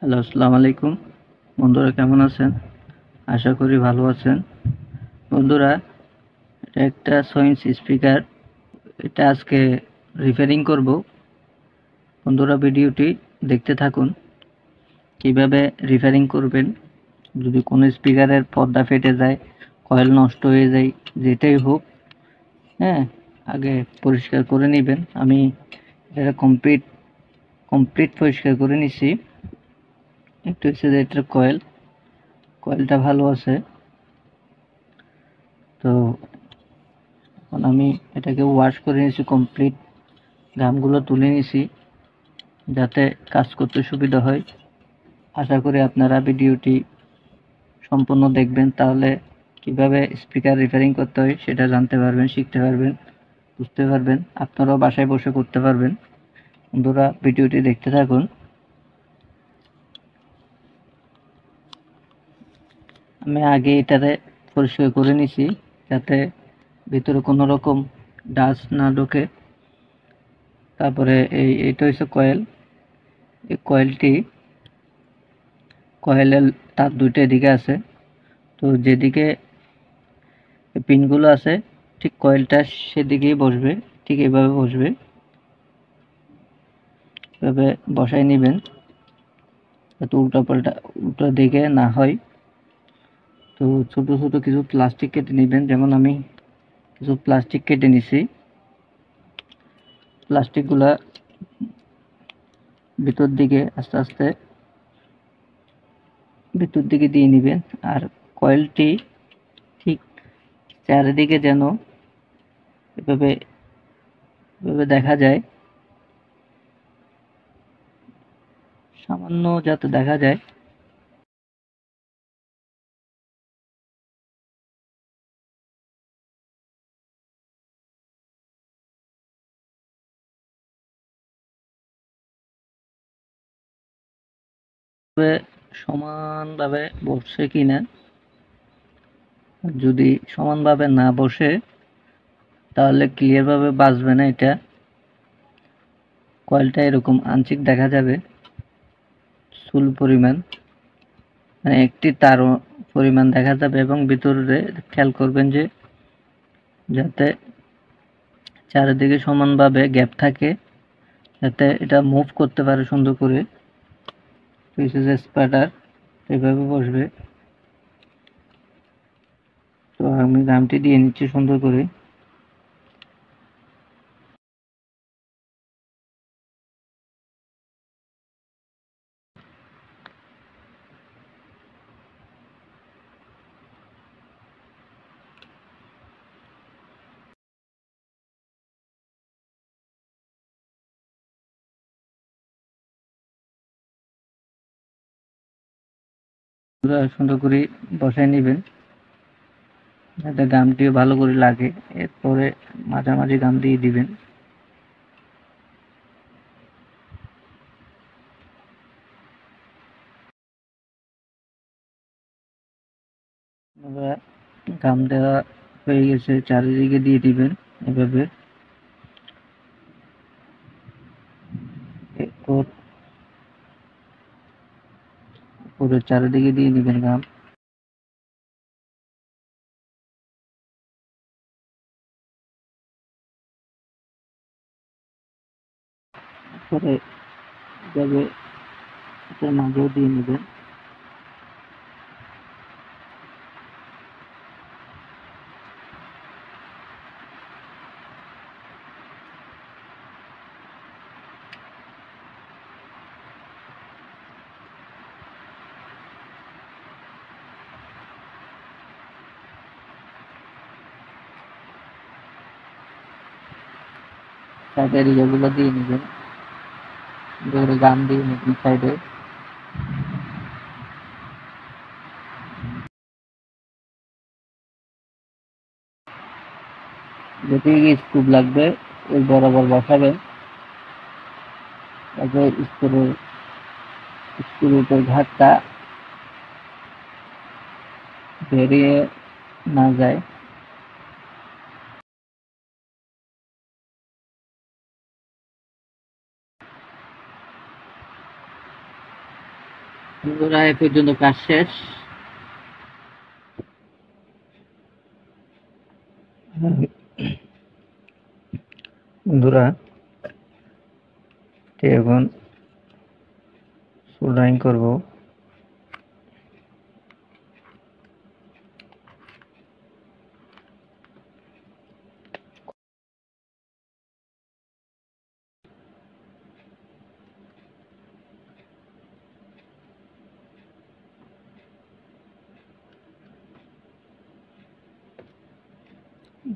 Hello, আসসালামু আলাইকুম। বন্ধুরা কেমন আছেন? আশা করি ভালো আছেন। বন্ধুরা, এটা একটা সয়েন্স স্পিকার। এটা আজকে রিপেয়ারিং করব। বন্ধুরা, ভিডিওটি দেখতে থাকুন। কিভাবে রিপেয়ারিং করবেন। যদি কোনো স্পিকারের পর্দা ফেটে যায়, কয়েল নষ্ট হয়ে যায়, যেটাই হোক, হ্যাঁ, আগে পরিষ্কার করে নেবেন। আমি এটা কমপ্লিট পরিষ্কার করে নিছি। একটু হচ্ছে যে এটার কয়েলটা ভালো আছে। তো এখন আমি এটাকে ওয়াশ করে নিয়েছি কমপ্লিট, ঘামগুলো তুলে নিয়েছি যাতে কাজ করতে সুবিধা হয়। আশা করি আপনারা ভিডিওটি সম্পূর্ণ দেখবেন, তাহলে কিভাবে স্পিকার রিপেয়ারিং করতে হয় সেটা জানতে পারবেন, শিখতে পারবেন, বুঝতে পারবেন। আপনারাও বাসায় বসে করতে পারবেন। বন্ধুরা, ভিডিওটি দেখতে থাকুন। আমি আগে এটাতে পরিষ্কার করে নিছি যাতে ভিতরে কোনো রকম ডাস্ট না ঢোকে। তারপরে এইটা হচ্ছে কয়েল। এই কয়েলের তার দুইটা এদিকে আছে। তো যেদিকে পিনগুলো আছে ঠিক কয়েলটা সেদিকেই বসবে, ঠিক এভাবে বসবে। এভাবে বসাই নেবেন যাতে উল্টো দিকে না হয়। তো ছোট ছোট কিছু প্লাস্টিক কেটে নেবেন, যেমন আমি কিছু প্লাস্টিক কেটে নিছি। প্লাস্টিকগুলা ভিতর দিকে আস্তে আস্তে ভিতর দিকে দিয়ে নেবেন। আর কয়েলটি ঠিক চারিদিকে যেন এভাবে এভাবে দেখা যায়, সামান্য যাতে দেখা যায়। সমানভাবে বসছে কিনা। যদি সমানভাবে না বসে তাহলে ক্লিয়ার ভাবে বাজবে না। এটা কয়েলটা এরকম আংশিক দেখা যাবে, চুল পরিমাণ, মানে একটি তার পরিমাণ দেখা যাবে। এবং ভিতরে খেয়াল করবেন যে যাতে চারিদিকে সমানভাবে গ্যাপ থাকে, যাতে এটা মুভ করতে পারে সুন্দর করে। স্পাটার এভাবে বসবে। তো আমি গামটি দিয়ে নিচ্ছি সুন্দর করে। সুন্দর করে বসাই নেবেন যাতে গামটিও ভালো করে লাগে। এরপরে মাঝামাঝি গাম দিয়ে দিবেন। গাম দেওয়া হয়ে গেছে, চারিদিকে দিয়ে দিবেন এভাবে। এরপর পুরো চারিদিকে দিয়ে দিবেন গাম। পরে এভাবে এটার মাঝেও দিয়ে নেবেন। সাইডের ইয়েগুলো দিয়ে নেবেন, ধরে গাম দিয়ে নেবেন সাইডে। যেদিকে স্ক্রু লাগবে ওই বরাবর বসাবেন, তারপরে স্ক্রুর ঘাটটা বেরিয়ে না যায়। বন্ধুরা এ পর্যন্ত কাজ শেষ। বন্ধুরা এখন সোল্ডারিং করব।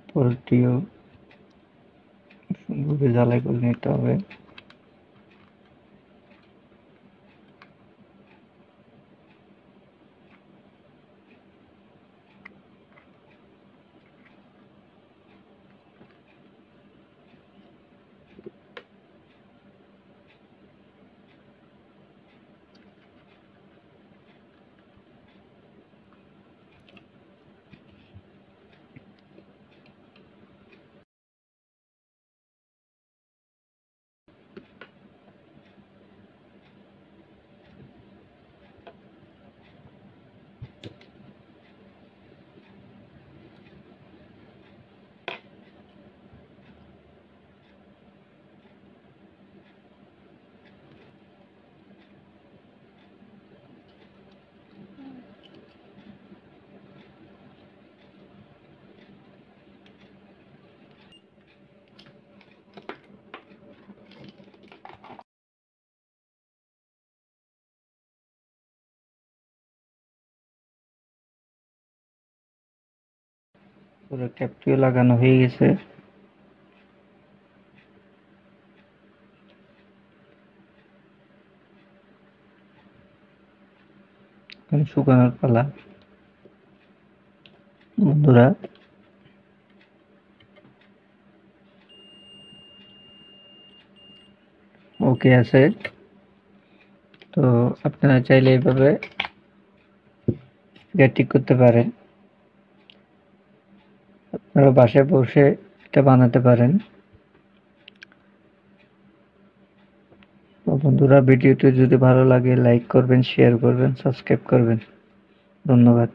পোর্টটিও সুন্দরভাবে জ্বালাই করে নিতে হবে। পুরো ক্যাপটিও লাগানো হয়ে গেছে। শুকানোর পালা। বন্ধুরা ওকে আছে, তো আপনারা চাইলে এইভাবে ঠিক করতে পারেন। আপনারা বাসায় বসে এটা বানাতে পারেন। বন্ধুরা ভিডিওটি যদি ভালো লাগে লাইক করবেন, শেয়ার করবেন, সাবস্ক্রাইব করবেন। ধন্যবাদ।